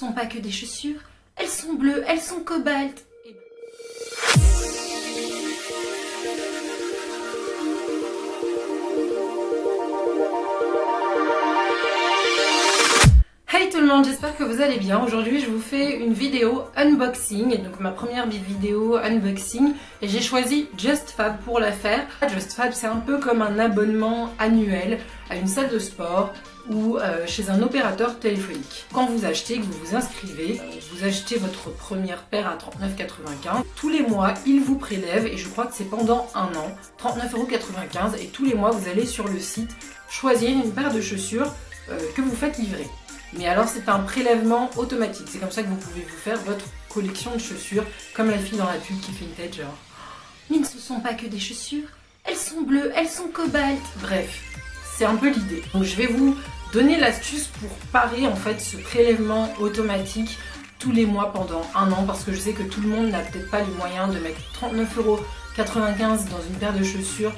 sont pas que des chaussures, elles sont bleues, elles sont cobalt. Hey tout le monde, j'espère que vous allez bien. Aujourd'hui je vous fais une vidéo unboxing, donc ma première vidéo unboxing, et j'ai choisi JustFab pour la faire. JustFab, c'est un peu comme un abonnement annuel à une salle de sport ou chez un opérateur téléphonique. Quand vous achetez, que vous vous inscrivez, vous achetez votre première paire à 39,95 €. Tous les mois, ils vous prélèvent, et je crois que c'est pendant un an, 39,95 €, et tous les mois vous allez sur le site choisir une paire de chaussures que vous faites livrer. Mais alors c'est un prélèvement automatique, c'est comme ça que vous pouvez vous faire votre collection de chaussures, comme la fille dans la pub qui fait une tête genre « Mais ce ne sont pas que des chaussures, elles sont bleues, elles sont cobalt ». Bref, c'est un peu l'idée. Donc je vais vous donner l'astuce pour parer en fait ce prélèvement automatique tous les mois pendant un an, parce que je sais que tout le monde n'a peut-être pas les moyens de mettre 39,95 € dans une paire de chaussures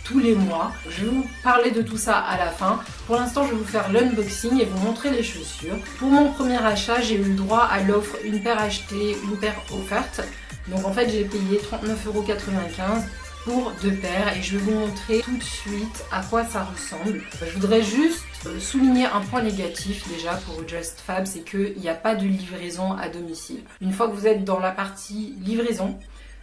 tous les mois. Je vais vous parler de tout ça à la fin. Pour l'instant, je vais vous faire l'unboxing et vous montrer les chaussures. Pour mon premier achat, j'ai eu le droit à l'offre une paire achetée, une paire offerte. Donc en fait, j'ai payé 39,95 € pour deux paires, et je vais vous montrer tout de suite à quoi ça ressemble. Je voudrais juste souligner un point négatif déjà pour JustFab, c'est qu'il n'y a pas de livraison à domicile. Une fois que vous êtes dans la partie livraison,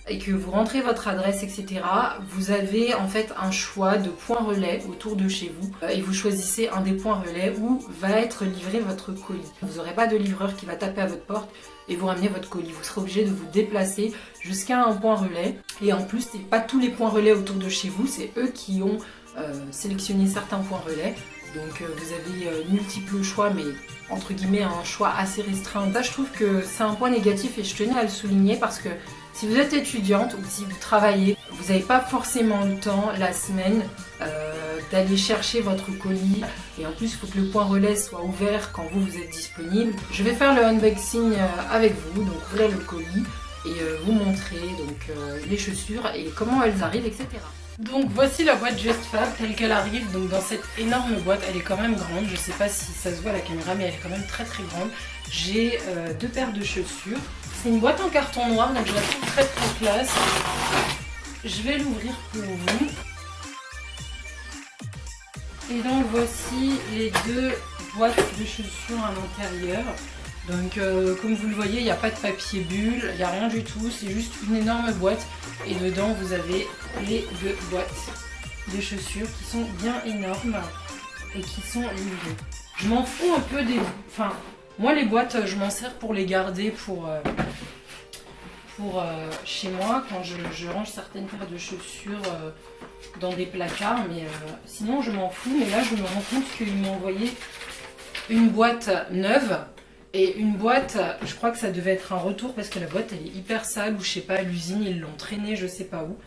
et que vous rentrez votre adresse, etc., vous avez en fait un choix de points relais autour de chez vous, et vous choisissez un des points relais où va être livré votre colis. Vous n'aurez pas de livreur qui va taper à votre porte et vous ramener votre colis. Vous serez obligé de vous déplacer jusqu'à un point relais, et en plus c'est pas tous les points relais autour de chez vous, c'est eux qui ont sélectionné certains points relais. Donc vous avez multiples choix, mais entre guillemets un choix assez restreint. Là je trouve que c'est un point négatif, et je tenais à le souligner parce que si vous êtes étudiante ou si vous travaillez, vous n'avez pas forcément le temps la semaine d'aller chercher votre colis, et en plus il faut que le point relais soit ouvert quand vous êtes disponible. Je vais faire le unboxing avec vous, donc ouvrir le colis et vous montrer donc les chaussures et comment elles arrivent, etc. Donc voici la boîte JustFab telle qu'elle arrive, donc dans cette énorme boîte. Elle est quand même grande, je sais pas si ça se voit à la caméra, mais elle est quand même très très grande. J'ai deux paires de chaussures. C'est une boîte en carton noir, donc je la trouve très très classe. Je vais l'ouvrir pour vous. Et donc voici les deux boîtes de chaussures à l'intérieur. Donc comme vous le voyez, il n'y a pas de papier bulle, il n'y a rien du tout, c'est juste une énorme boîte, et dedans vous avez les deux boîtes de chaussures qui sont bien énormes et qui sont livrées. Je m'en fous un peu des... Enfin, moi les boîtes, je m'en sers pour les garder pour chez moi, quand je range certaines paires de chaussures dans des placards, mais sinon je m'en fous. Mais là je me rends compte qu'ils m'ont envoyé une boîte neuve, et une boîte, je crois que ça devait être un retour parce que la boîte elle est hyper sale, ou je sais pas, à l'usine ils l'ont traînée je sais pas où.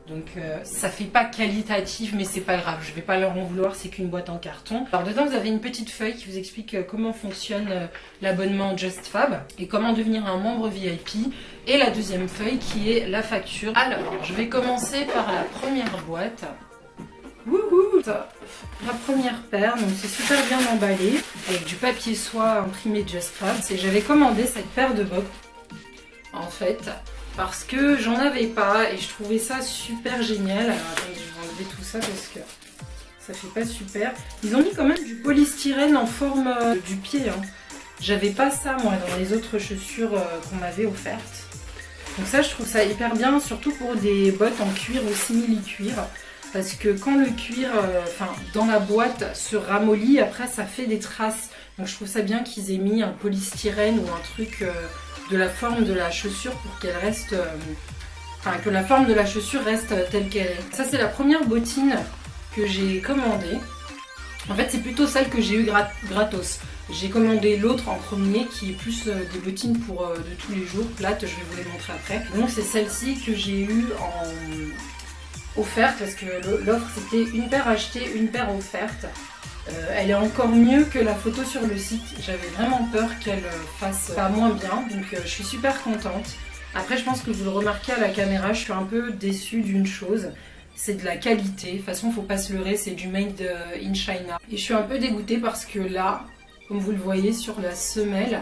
Donc ça fait pas qualitatif, mais c'est pas grave, je vais pas leur en vouloir, c'est qu'une boîte en carton. Alors dedans vous avez une petite feuille qui vous explique comment fonctionne l'abonnement JustFab et comment devenir un membre VIP, et la deuxième feuille qui est la facture. Alors je vais commencer par la première boîte. Wouhou! La première paire, donc c'est super bien emballé avec du papier soie imprimé JustFab. J'avais commandé cette paire de bottes en fait parce que j'en avais pas, et je trouvais ça super génial. Alors attendez, je vais enlever tout ça parce que ça fait pas super. Ils ont mis quand même du polystyrène en forme du pied, hein. J'avais pas ça moi dans les autres chaussures qu'on m'avait offertes. Donc ça je trouve ça hyper bien, surtout pour des bottes en cuir ou simili-cuir. Parce que quand le cuir dans la boîte se ramollit, après ça fait des traces. Donc je trouve ça bien qu'ils aient mis un polystyrène ou un truc de la forme de la chaussure pour qu'elle reste... que la forme de la chaussure reste telle qu'elle est. Ça c'est la première bottine que j'ai commandée. En fait c'est plutôt celle que j'ai eu gratos. J'ai commandé l'autre en premier qui est plus des bottines pour de tous les jours, plates, je vais vous les montrer après. Donc c'est celle-ci que j'ai eue en... offerte, parce que l'offre c'était une paire achetée, une paire offerte. Elle est encore mieux que la photo sur le site. J'avais vraiment peur qu'elle fasse pas moins bien, donc je suis super contente. Après je pense que vous le remarquez à la caméra, je suis un peu déçue d'une chose, c'est de la qualité. De toute façon faut pas se leurrer, c'est du made in China. Et je suis un peu dégoûtée parce que là, comme vous le voyez sur la semelle,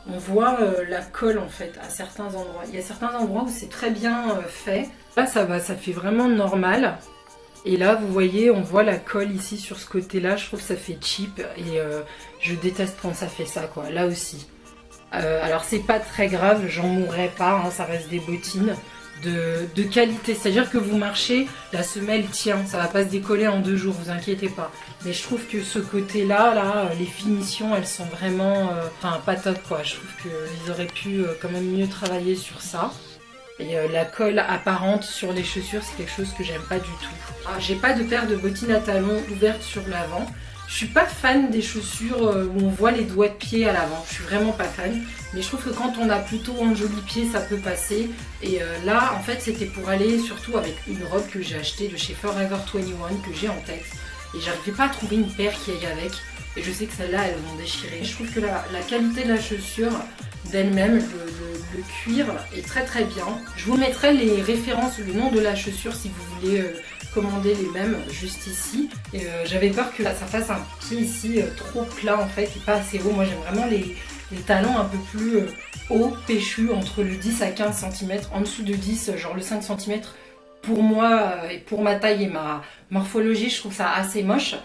on voit la colle en fait à certains endroits. Il y a certains endroits où c'est très bien fait. Là ça va, ça fait vraiment normal. Et là vous voyez, on voit la colle ici sur ce côté là, je trouve que ça fait cheap et je déteste quand ça fait ça quoi, là aussi. Alors c'est pas très grave, j'en mourrai pas, hein, ça reste des bottines de qualité, c'est à dire que vous marchez, la semelle tient, ça va pas se décoller en 2 jours, vous inquiétez pas. Mais je trouve que ce côté là, les finitions elles sont vraiment, enfin pas top quoi, je trouve qu'ils auraient pu quand même mieux travailler sur ça. Et la colle apparente sur les chaussures, c'est quelque chose que j'aime pas du tout. J'ai pas de paire de bottines à talons ouvertes sur l'avant. Je suis pas fan des chaussures où on voit les doigts de pied à l'avant. Je suis vraiment pas fan. Mais je trouve que quand on a plutôt un joli pied, ça peut passer. Et là, en fait, c'était pour aller surtout avec une robe que j'ai achetée de chez Forever 21 que j'ai en tête. Et j'arrivais pas à trouver une paire qui aille avec. Et je sais que celles-là, elles vont déchirer. Je trouve que la qualité de la chaussure d'elle-même, le cuir est très très bien. Je vous mettrai les références, le nom de la chaussure si vous voulez commander les mêmes juste ici. Et j'avais peur que ça fasse un pied ici trop plat en fait et pas assez haut. Moi j'aime vraiment les talons un peu plus hauts, péchus, entre le 10 à 15 cm, en dessous de 10, genre le 5 cm. Pour moi et pour ma taille et ma morphologie, je trouve ça assez moche.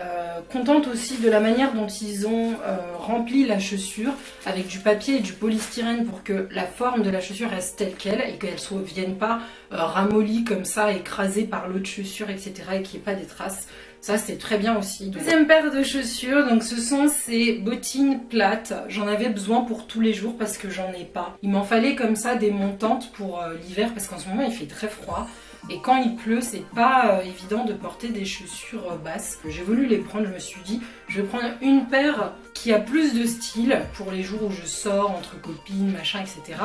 Contente aussi de la manière dont ils ont rempli la chaussure avec du papier et du polystyrène pour que la forme de la chaussure reste telle qu'elle et qu'elle ne vienne pas ramollie comme ça, écrasée par l'autre chaussure, etc. et qu'il n'y ait pas des traces. Ça c'est très bien aussi. Deuxième paire de chaussures, donc ce sont ces bottines plates. J'en avais besoin pour tous les jours parce que j'en ai pas. Il m'en fallait comme ça des montantes pour l'hiver parce qu'en ce moment il fait très froid. Et quand il pleut, c'est pas évident de porter des chaussures basses. J'ai voulu les prendre, je me suis dit, je vais prendre une paire qui a plus de style pour les jours où je sors entre copines, machin, etc.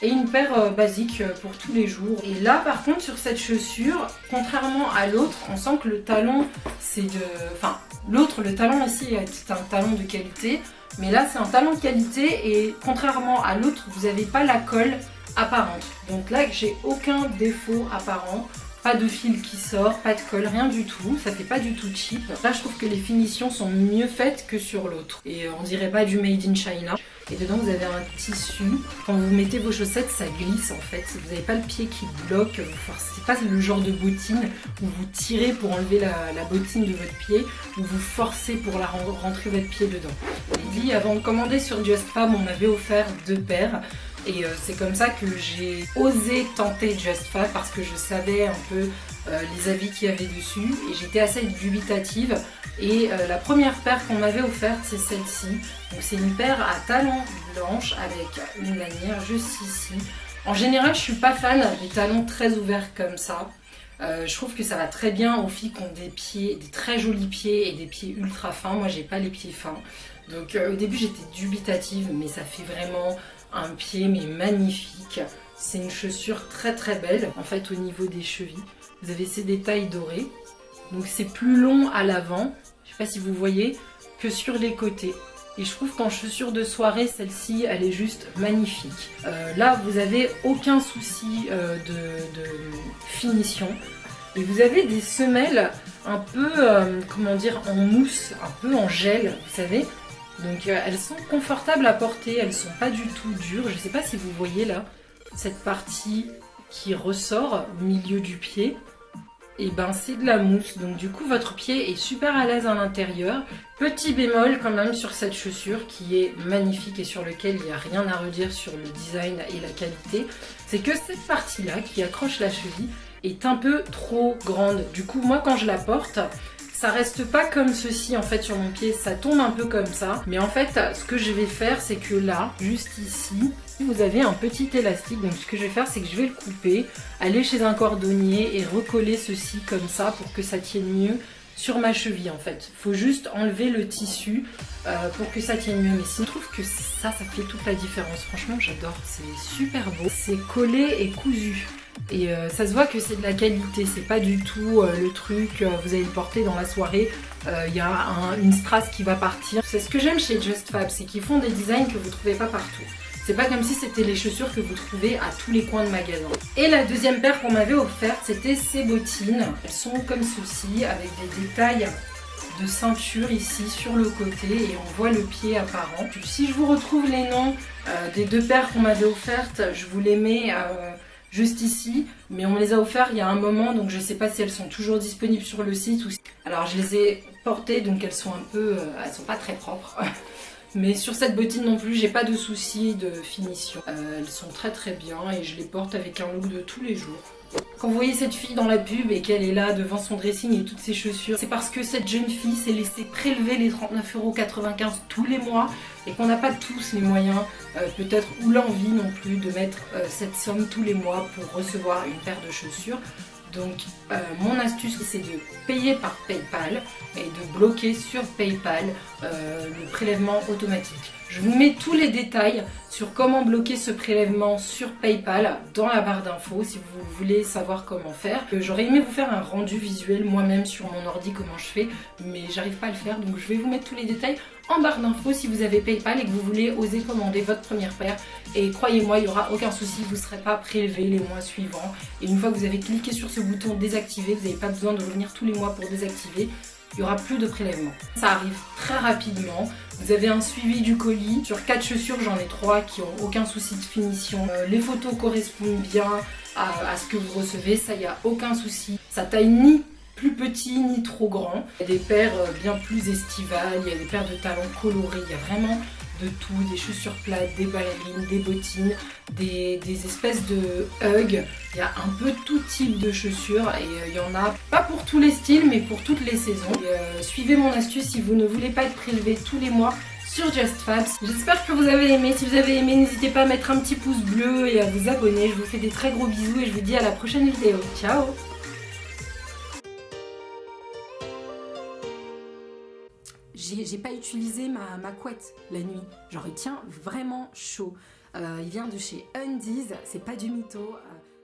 Et une paire basique pour tous les jours. Et là, par contre, sur cette chaussure, contrairement à l'autre, on sent que le talon, c'est de... Enfin, l'autre, le talon ici, c'est un talon de qualité. Mais là, c'est un talon de qualité et contrairement à l'autre, vous n'avez pas la colle apparente. Donc là, j'ai aucun défaut apparent. Pas de fil qui sort, pas de colle, rien du tout. Ça fait pas du tout cheap. Là, je trouve que les finitions sont mieux faites que sur l'autre. Et on dirait pas du made in China. Et dedans, vous avez un tissu. Quand vous mettez vos chaussettes, ça glisse en fait. Vous n'avez pas le pied qui bloque. C'est pas le genre de bottine où vous tirez pour enlever la bottine de votre pied, où vous forcez pour la rentrer votre pied dedans. Il dit, avant de commander sur JustFab, on m'avait offert 2 paires. Et c'est comme ça que j'ai osé tenter JustFab parce que je savais un peu les avis qu'il y avait dessus et j'étais assez dubitative. Et la première paire qu'on m'avait offerte, c'est celle-ci. Donc c'est une paire à talons blanches avec une lanière juste ici. En général, je suis pas fan des talons très ouverts comme ça. Je trouve que ça va très bien aux filles qui ont des pieds, des très jolis pieds et des pieds ultra fins. Moi, j'ai pas les pieds fins. Donc au début, j'étais dubitative, mais ça fait vraiment un pied mais magnifique. C'est une chaussure très très belle. En fait, au niveau des chevilles, vous avez ces détails dorés. Donc c'est plus long à l'avant, je sais pas si vous voyez, que sur les côtés. Et je trouve qu'en chaussure de soirée, celle-ci, elle est juste magnifique. Là, vous avez aucun souci de finition. Et vous avez des semelles un peu, comment dire, en mousse, un peu en gel, vous savez. Donc elles sont confortables à porter, elles sont pas du tout dures. Je sais pas si vous voyez là, cette partie qui ressort au milieu du pied. Et ben c'est de la mousse, donc du coup votre pied est super à l'aise à l'intérieur. Petit bémol quand même sur cette chaussure qui est magnifique et sur lequel il n'y a rien à redire sur le design et la qualité, c'est que cette partie là qui accroche la cheville est un peu trop grande. Du coup moi quand je la porte, ça reste pas comme ceci en fait sur mon pied, ça tombe un peu comme ça. Mais en fait, ce que je vais faire, c'est que là, juste ici, vous avez un petit élastique. Donc ce que je vais faire, c'est que je vais le couper, aller chez un cordonnier et recoller ceci comme ça pour que ça tienne mieux sur ma cheville en fait. Faut juste enlever le tissu pour que ça tienne mieux. Mais sinon, je trouve que ça fait toute la différence. Franchement, j'adore, c'est super beau. C'est collé et cousu. Et ça se voit que c'est de la qualité, c'est pas du tout le truc, vous allez le porter dans la soirée, il y a une strass qui va partir. C'est ce que j'aime chez JustFab, c'est qu'ils font des designs que vous trouvez pas partout. C'est pas comme si c'était les chaussures que vous trouvez à tous les coins de magasin. Et la deuxième paire qu'on m'avait offerte, c'était ces bottines. Elles sont comme ceci, avec des détails de ceinture ici sur le côté et on voit le pied apparent. Si je vous retrouve les noms des 2 paires qu'on m'avait offertes, je vous les mets juste ici, mais on me les a offertes il y a un moment, donc je sais pas si elles sont toujours disponibles sur le site ou si... Alors je les ai portées, donc elles sont un peu... elles sont pas très propres. Mais sur cette bottine non plus, j'ai pas de soucis de finition. Elles sont très très bien et je les porte avec un look de tous les jours. Quand vous voyez cette fille dans la pub et qu'elle est là devant son dressing et toutes ses chaussures, c'est parce que cette jeune fille s'est laissée prélever les 39,95 € tous les mois et qu'on n'a pas tous les moyens, peut-être ou l'envie non plus, de mettre cette somme tous les mois pour recevoir une paire de chaussures. Donc mon astuce, c'est de payer par PayPal et de bloquer sur PayPal le prélèvement automatique. Je vous mets tous les détails sur comment bloquer ce prélèvement sur PayPal dans la barre d'infos si vous voulez savoir comment faire. J'aurais aimé vous faire un rendu visuel moi-même sur mon ordi comment je fais, mais j'arrive pas à le faire, donc je vais vous mettre tous les détails en barre d'infos si vous avez PayPal et que vous voulez oser commander votre première paire. Et croyez-moi, il n'y aura aucun souci, vous ne serez pas prélevé les mois suivants. Et une fois que vous avez cliqué sur ce bouton désactiver, vous n'avez pas besoin de revenir tous les mois pour désactiver. Il n'y aura plus de prélèvement. Ça arrive très rapidement. Vous avez un suivi du colis. Sur 4 chaussures, j'en ai 3 qui n'ont aucun souci de finition. Les photos correspondent bien à ce que vous recevez. Ça, il n'y a aucun souci. Ça taille ni plus petit ni trop grand. Il y a des paires bien plus estivales. Il y a des paires de talons colorés. Il y a vraiment de tout, des chaussures plates, des ballerines, des bottines, des espèces de hugs. Il y a un peu tout type de chaussures et il y en a pas pour tous les styles mais pour toutes les saisons. Suivez mon astuce si vous ne voulez pas être prélevé tous les mois sur JustFab. J'espère que vous avez aimé. Si vous avez aimé, n'hésitez pas à mettre un petit pouce bleu et à vous abonner. Je vous fais des très gros bisous et je vous dis à la prochaine vidéo. Ciao! J'ai pas utilisé ma couette la nuit, genre il tient vraiment chaud. Il vient de chez Undies, c'est pas du mytho.